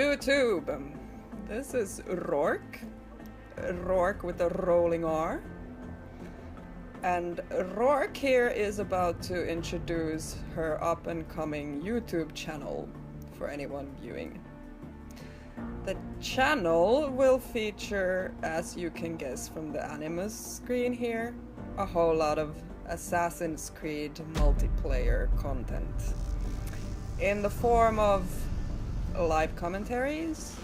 YouTube. This is Rourke. Rourke with a rolling R. And Rourke here is about to introduce her up-and-coming YouTube channel for anyone viewing. The channel will feature, as you can guess from the Animus screen here, a whole lot of Assassin's Creed multiplayer content in the form of live commentaries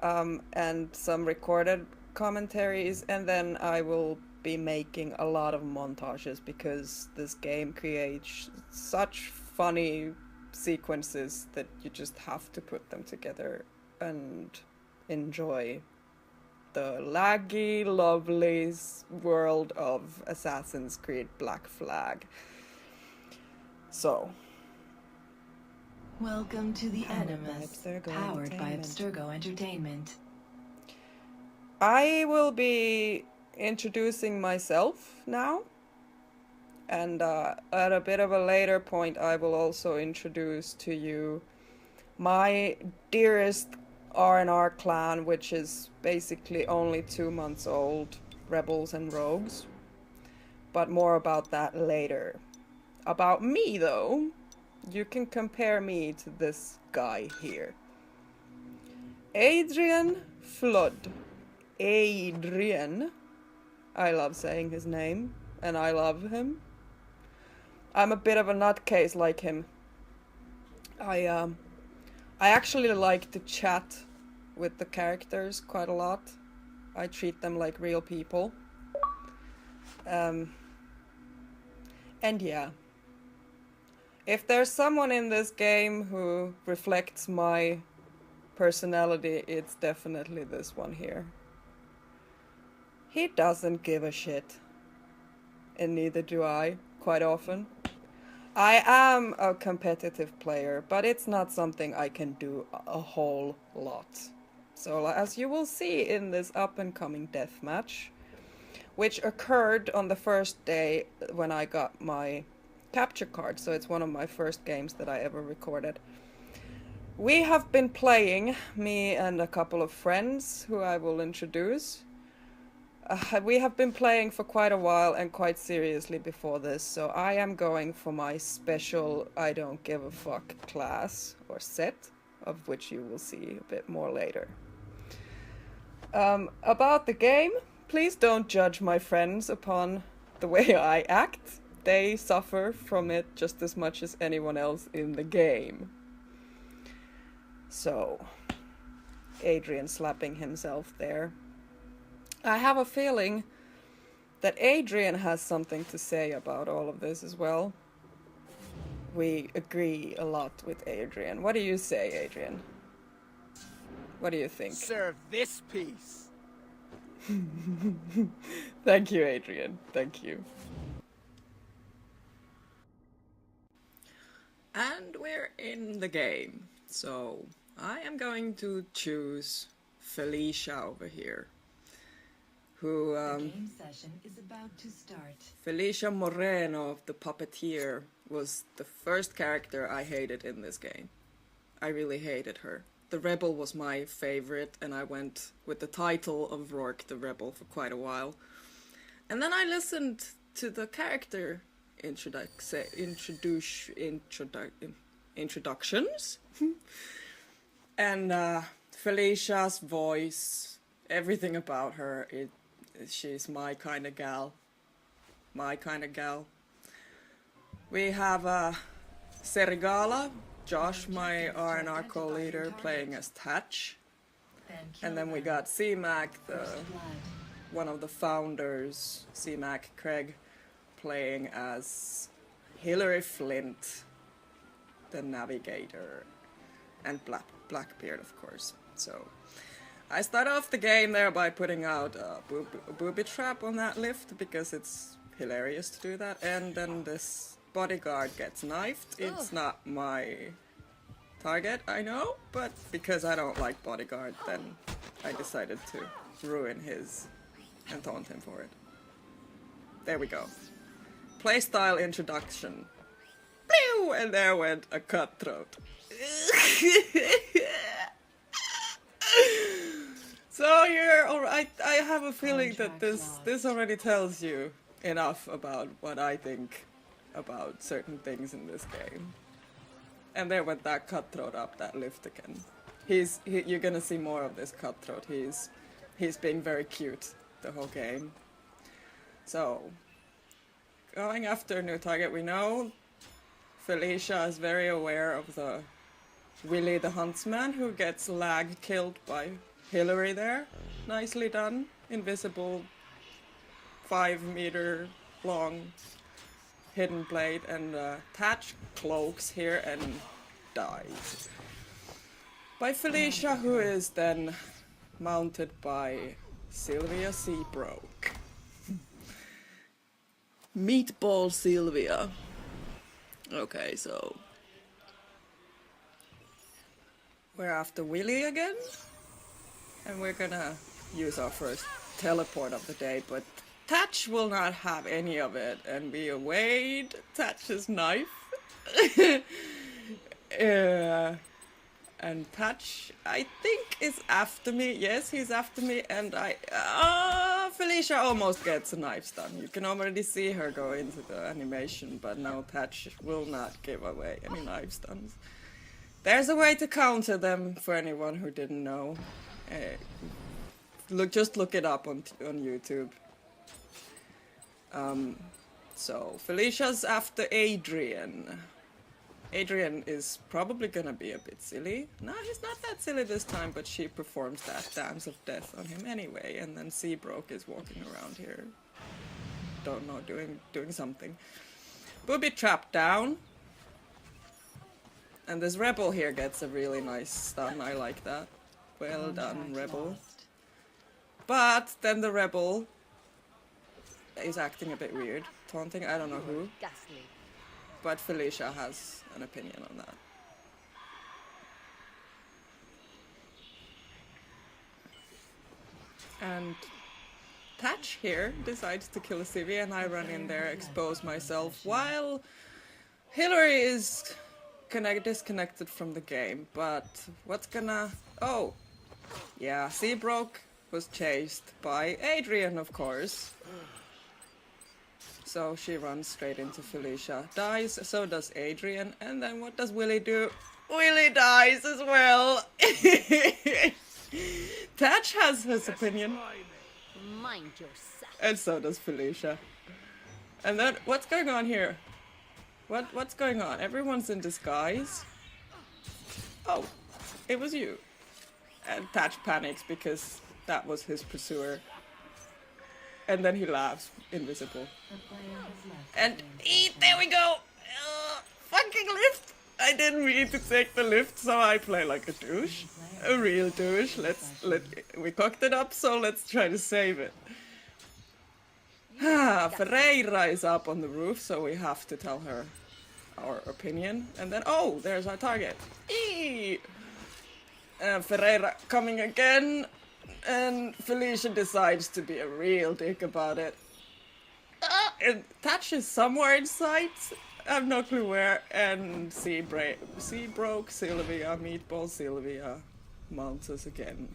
and some recorded commentaries, and then I will be making a lot of montages because this game creates such funny sequences that you just have to put them together and enjoy the laggy, lovely world of Assassin's Creed Black Flag. So, welcome to the Animus, powered by Abstergo Entertainment. I will be introducing myself now, and at a bit of a later point I will also introduce to you my dearest R&R clan, which is basically only 2 months old, Rebels and Rogues. But more about that later. About me though, you can compare me to this guy here. Adrian Flood. Adrian. I love saying his name, and I love him. I'm a bit of a nutcase like him. I actually like to chat with the characters quite a lot. I treat them like real people. And yeah. If there's someone in this game who reflects my personality, it's definitely this one here. He doesn't give a shit. And neither do I, quite often. I am a competitive player, but it's not something I can do a whole lot. So as you will see in this up-and-coming deathmatch, which occurred on the first day when I got my capture card, so it's one of my first games that I ever recorded. We have been playing, me and a couple of friends who I will introduce. We have been playing for quite a while and quite seriously before this, so I am going for my special I don't give a fuck class or set, of which you will see a bit more later. About the game, please don't judge my friends upon the way I act. They suffer from it just as much as anyone else in the game. So, Adrian slapping himself there. I have a feeling that Adrian has something to say about all of this as well. We agree a lot with Adrian. What do you say, Adrian? What do you think? Serve this piece. Thank you, Adrian. Thank you. And we're in the game. So, I am going to choose Felicia over here. Who, the game session is about to start. Felicia Moreno of The Puppeteer was the first character I hated in this game. I really hated her. The Rebel was my favorite, and I went with the title of Rourke the Rebel for quite a while. And then I listened to the character introductions. And Felicia's voice, everything about her, she's my kind of gal. My kind of gal. We have Serigala, Josh, my R&R co-leader, playing as Tatch. And then we got C-Mac, one of the founders, C-Mac Craig, playing as Hillary Flint, the navigator, and Blackbeard, of course. So I start off the game there by putting out a booby trap on that lift because it's hilarious to do that, and then this bodyguard gets knifed. It's not my target, I know, but because I don't like bodyguard, then I decided to ruin his and taunt him for it. There we go. Playstyle introduction. Pew! And there went a cutthroat. So you're alright. I have a feeling that Contract this already tells you enough about what I think about certain things in this game. And there went that cutthroat up that lift again. You're gonna see more of this cutthroat. He's being very cute the whole game. So going after a new target, we know Felicia is very aware of the Willy the Huntsman who gets lag killed by Hillary there. Nicely done. Invisible 5-meter long hidden blade, and Tatch cloaks here and dies. By Felicia, who is then mounted by Sylvia Seabrook. Meatball Sylvia. Okay, so we're after Willy again, and we're gonna use our first teleport of the day, but Tatch will not have any of it, and we await Tatch's knife. And Tatch, I think, is after me. Yes, he's after me, and Felicia almost gets a knife stun. You can already see her go into the animation, but no, Tatch will not give away any knife stuns. There's a way to counter them for anyone who didn't know. Just look it up on YouTube. So Felicia's after Adrian. Adrian is probably gonna be a bit silly. No, he's not that silly this time, but she performs that dance of death on him anyway, and then Seabrook is walking around here. Don't know, doing something. Booby trap down. And this Rebel here gets a really nice stun, I like that. Well done, Rebel. But then the Rebel is acting a bit weird. Taunting, I don't know who. Ghastly. But Felicia has an opinion on that. And Tatch here decides to kill Sylvia, and I run in there, expose myself, while Hillary is disconnected from the game. But what's gonna... Oh! Yeah, Seabrook was chased by Adrian, of course. So she runs straight into Felicia, dies, so does Adrian, and then what does Willy do? Willy dies as well! Tatch has his opinion. Mind yourself. And so does Felicia. And then, what's going on here? What's going on? Everyone's in disguise? Oh, it was you. And Tatch panics because that was his pursuer. And then he laughs, invisible. And there we go! Fucking lift! I didn't mean to take the lift, so I play like a douche. A real douche. We cocked it up, so let's try to save it. Ferreira is up on the roof, so we have to tell her our opinion. And then, oh, there's our target. Ferreira coming again. And Felicia decides to be a real dick about it. And Tatch is somewhere in sight. I have no clue where. And Seabrook, Sylvia, Meatball Sylvia mounts us again.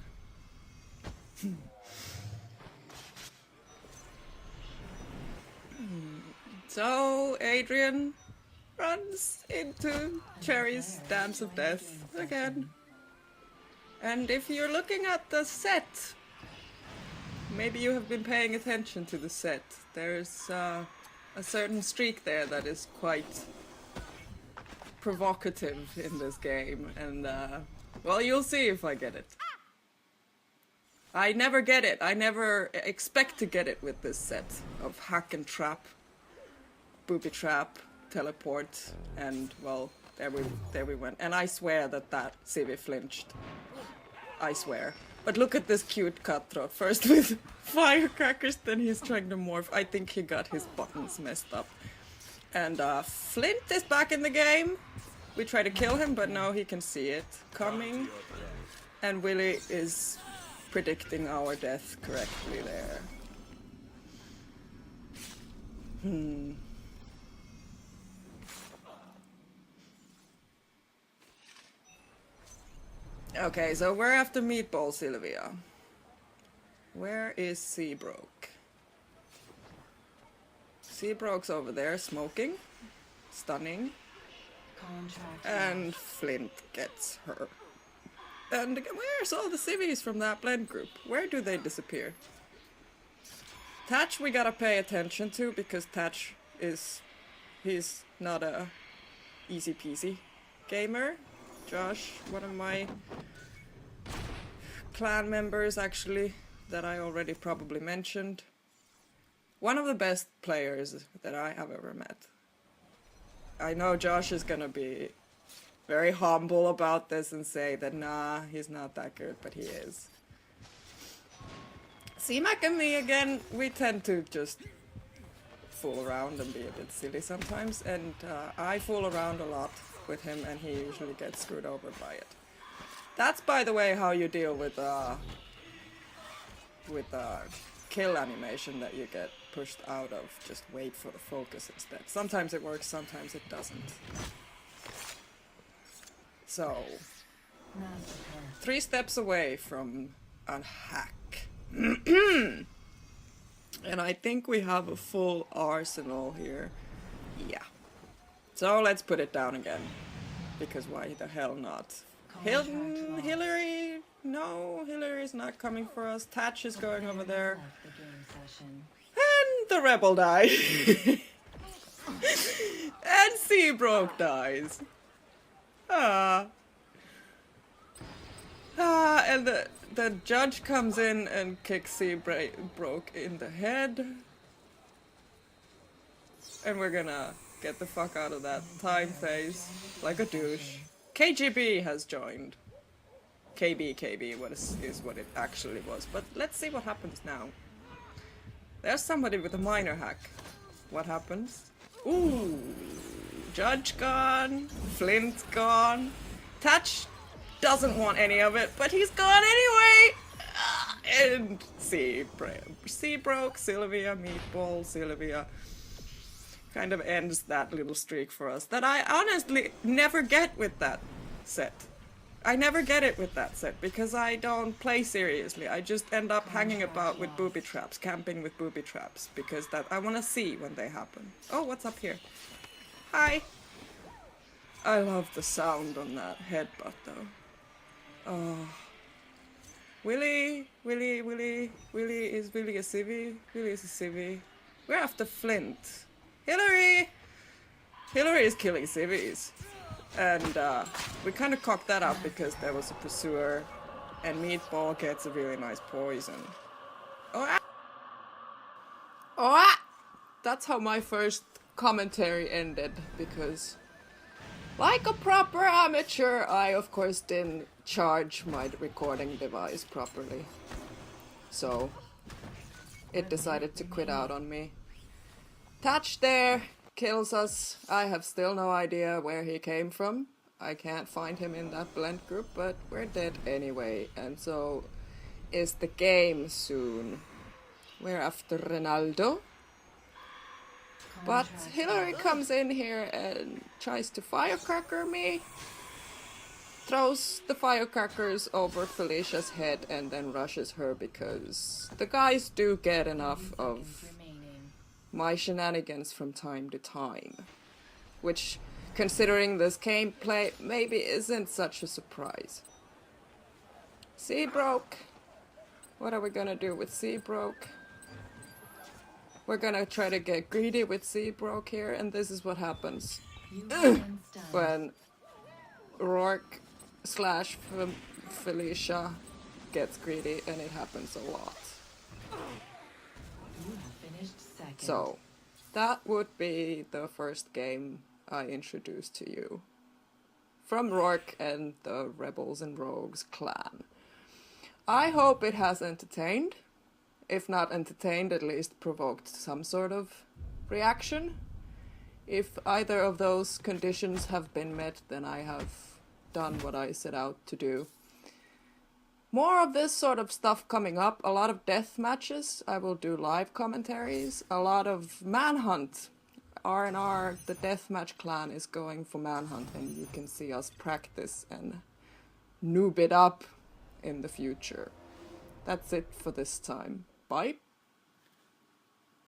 So Adrian runs into Cherry's Dance of Death again. And if you're looking at the set, maybe you have been paying attention to the set. There's a certain streak there that is quite provocative in this game. And, well, you'll see if I get it. I never get it. I never expect to get it with this set of hack and trap, booby trap, teleport, and, well, there we went. And I swear that Civi flinched. I swear. But look at this cute cutthroat. First with firecrackers, then he's trying to morph. I think he got his buttons messed up. And Flint is back in the game. We try to kill him, but no, he can see it coming. And Willy is predicting our death correctly there. Okay, so we're after Meatball Sylvia. Where is Seabrook? Seabrook's over there smoking, stunning, Contract and Flint gets her. And where's all the civvies from that blend group? Where do they disappear? Thatch we gotta pay attention to because Thatch he's not a easy peasy gamer. Josh, one of my clan members actually, that I already probably mentioned. One of the best players that I have ever met. I know Josh is gonna be very humble about this and say that nah, he's not that good, but he is. C-Mac and me, again, we tend to just fool around and be a bit silly sometimes, and I fool around a lot with him and he usually gets screwed over by it. That's, by the way, how you deal with kill animation that you get pushed out of. Just wait for the focus instead. Sometimes it works, sometimes it doesn't. So, 3 steps away from a hack. And I think we have a full arsenal here. Yeah. So let's put it down again. Because why the hell not? Hillary? No, Hillary's not coming for us. Thatch is going over there. And the rebel died. And Seabrook dies. And the judge comes in and kicks Seabrook in the head. And we're gonna get the fuck out of that time phase like a douche. KGB has joined. KB, what is what it actually was. But let's see what happens now. There's somebody with a minor hack. What happens? Ooh, Judge gone, Flint's gone. Thatch doesn't want any of it, but he's gone anyway! And Seabrook, Sylvia, Meatball, Sylvia kind of ends that little streak for us that I honestly never get with that set. I never get it with that set because I don't play seriously. I just end up hanging about with booby traps, camping with booby traps, because that I want to see when they happen. Oh, what's up here? Hi! I love the sound on that headbutt though. Oh. Willie is Willie a civvy? Willie is a civvy. We're after Flint. Hillary is killing civvies. And we kind of cocked that up because there was a pursuer and Meatball gets a really nice poison. Oh, that's how my first commentary ended, because like a proper amateur, I of course didn't charge my recording device properly. So it decided to quit out on me. Thatch there kills us. I have still no idea where he came from. I can't find him in that blend group, but we're dead anyway. And so is the game soon. We're after Ronaldo. But Hillary comes in here and tries to firecracker me. Throws the firecrackers over Felicia's head and then rushes her because the guys do get enough of my shenanigans from time to time. Which, considering this gameplay, maybe isn't such a surprise. Seabrook. What are we gonna do with Seabrook? We're gonna try to get greedy with Seabrook here, and this is what happens. When Rourke / Felicia gets greedy, and it happens a lot. So, that would be the first game I introduced to you. From Rourke and the Rebels and Rogues clan. I hope it has entertained. If not entertained, at least provoked some sort of reaction. If either of those conditions have been met, then I have done what I set out to do. More of this sort of stuff coming up. A lot of death matches. I will do live commentaries. A lot of Manhunt. R&R, the Deathmatch clan is going for Manhunt, and you can see us practice and noob it up in the future. That's it for this time. Bye.